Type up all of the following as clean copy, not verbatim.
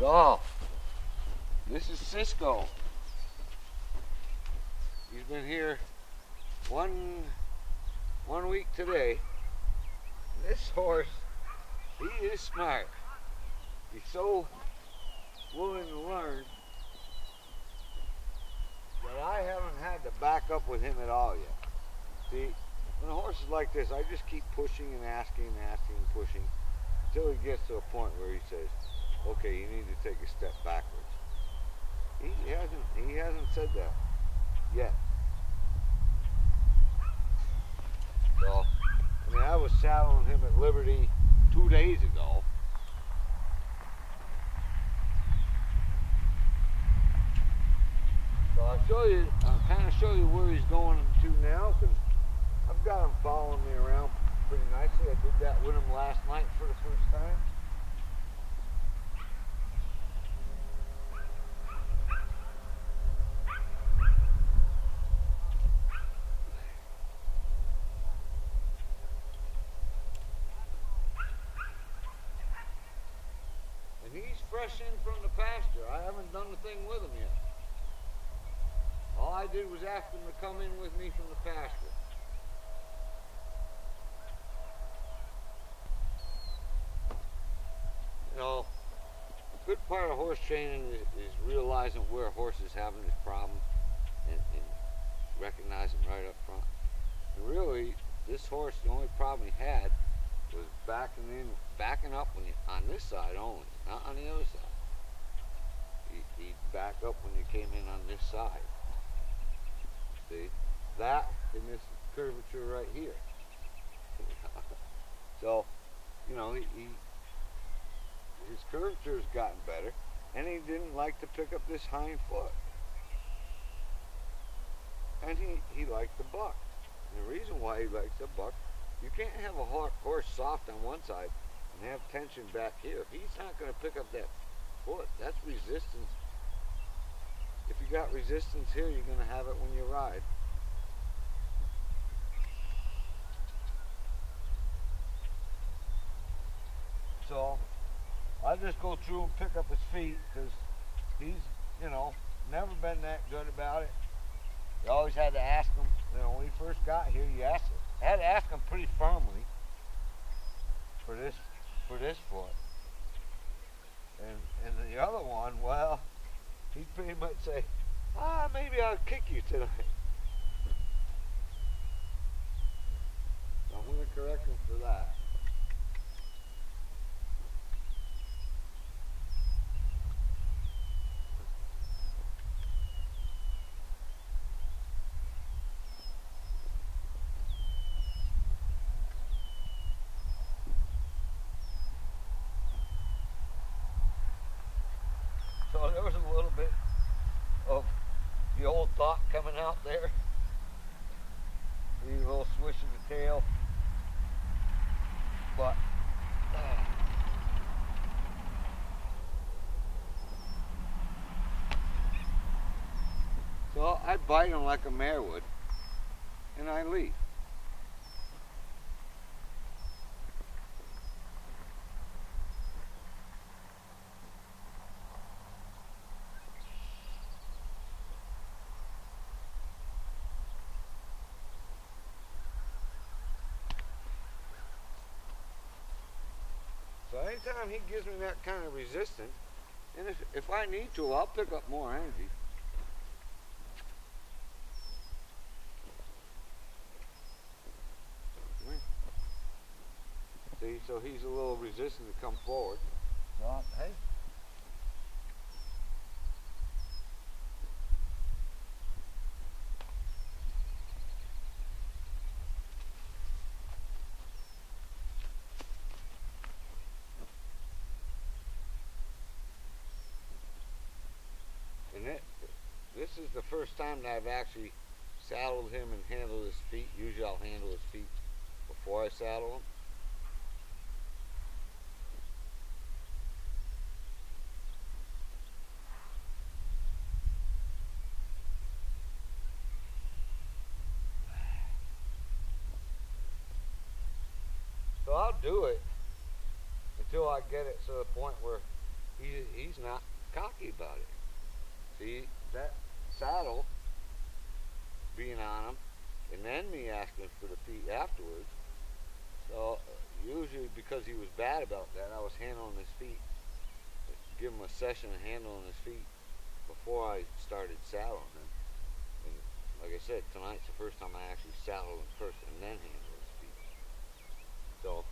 So, this is Cisco. He's been here one week today. This horse, he is smart. He's so willing to learn that I haven't had to back up with him at all yet. See, when a horse is like this, I just keep pushing and asking and asking and pushing until he gets to a point where he says, okay, you need to take a step backwards. He hasn't said that yet. So, I mean, I was saddling him at Liberty 2 days ago. So I'll kind of show you where he's going to now, because I've got him following me around pretty nicely. I did that with him last night for the first time. And he's fresh in from the pasture. I haven't done a thing with him yet. All I did was ask him to come in with me from the pasture. You know, a good part of horse training is realizing where a horse is having his problem and recognizing right up front. And really, this horse, the only problem he had was backing up when on this side only, not on the other side. He'd back up when you came in on this side. See, that and this curvature right here. So, you know, his curvature has gotten better, and he didn't like to pick up this hind foot. And he liked the buck. And the reason why he likes the buck, you can't have a horse soft on one side and have tension back here. He's not going to pick up that foot. That's resistance. If you got resistance here, you're going to have it when you ride. So, I just go through and pick up his feet, because he's, you know, never been that good about it. You always had to ask him, you know, when he first got here, I had to ask him pretty firmly for this foot. And the other one, well, he'd pretty much say, maybe I'll kick you tonight. So I'm going to correct him for that. So there was a little bit of the old thought coming out there. A little swish of the tail. But so I bite him like a mare would, and I leave. So anytime he gives me that kind of resistance, and if I need to, I'll pick up more energy. See, so he's a little resistant to come forward. So, hey. This is the first time that I've actually saddled him and handled his feet. Usually I'll handle his feet before I saddle him. So I'll do it until I get it to the point where he's not cocky about it. See, that saddle being on him, and then me asking for the feet afterwards. So usually because he was bad about that, I was handling his feet, give him a session of handling his feet before I started saddling him. And like I said, tonight's the first time I actually saddled him first and then handled his feet. So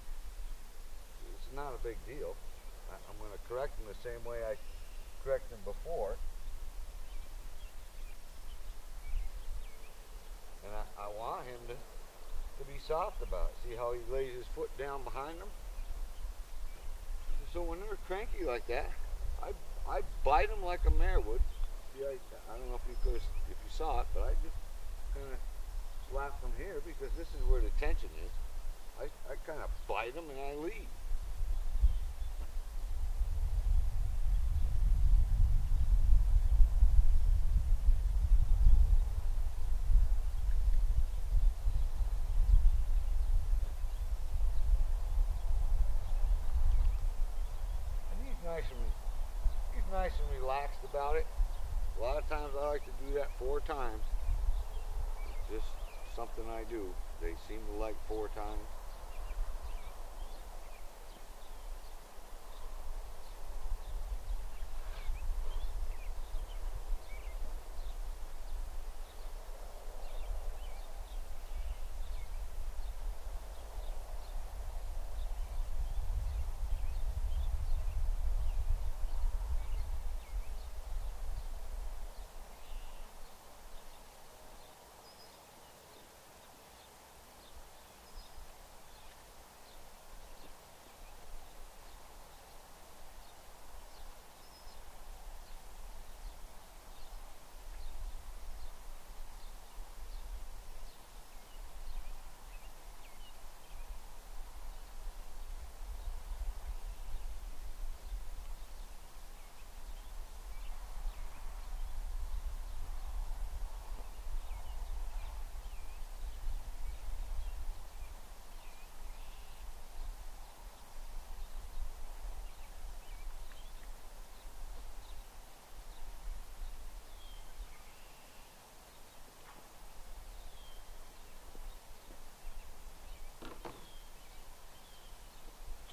it's not a big deal. I'm going to correct him the same way I corrected him before. And I want him to be soft about it. See how he lays his foot down behind him? So when they're cranky like that, I bite them like a mare would. See, I don't know if you saw it, but I just kind of slap from here because this is where the tension is. I kind of bite them and I leave. He's nice and relaxed about it. A lot of times I like to do that 4 times. It's just something I do. They seem to like 4 times.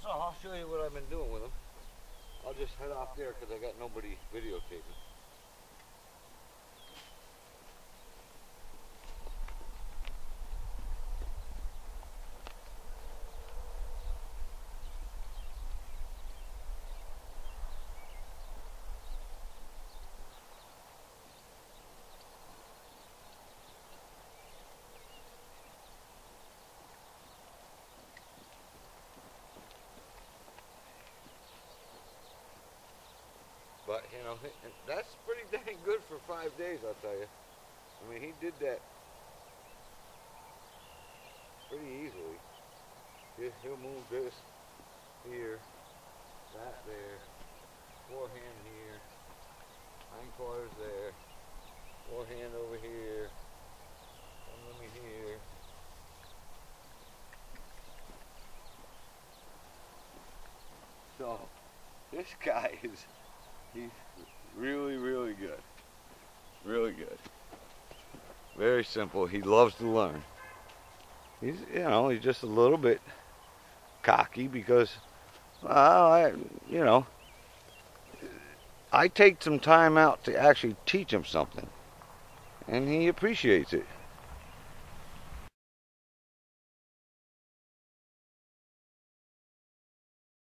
So I'll show you what I've been doing with them. I'll just head off there because I got nobody videotaping. But, you know, that's pretty dang good for 5 days, I'll tell you. I mean, he did that pretty easily. He'll move this here, that there, forehand here, hindquarters there, forehand over here, come with me here. So, this guy he's really, really good. Really good. Very simple. He loves to learn. He's just a little bit cocky because, I take some time out to actually teach him something. And he appreciates it.